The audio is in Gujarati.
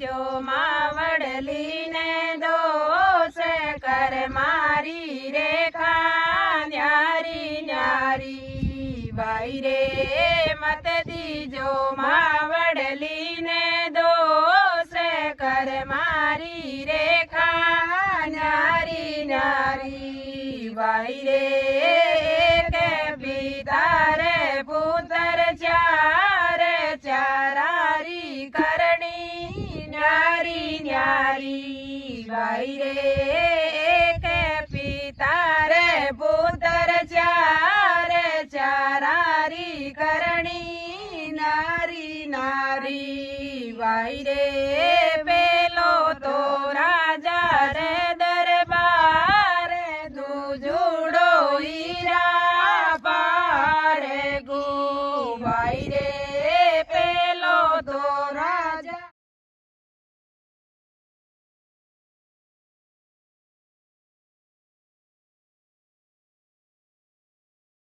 દીધો માવડલીને દોષ કર મારી રેખા ન્યારી ન્યારી ભાઈ રે મત દીજો માવડલીને દોષ કર મારી રેખા ન્યારી ન્યારી ભાઈ રે કે પિતા રે પુત્ર ચાર ચારારી કરણી ન્યારી ન્યારી ભાઈ રે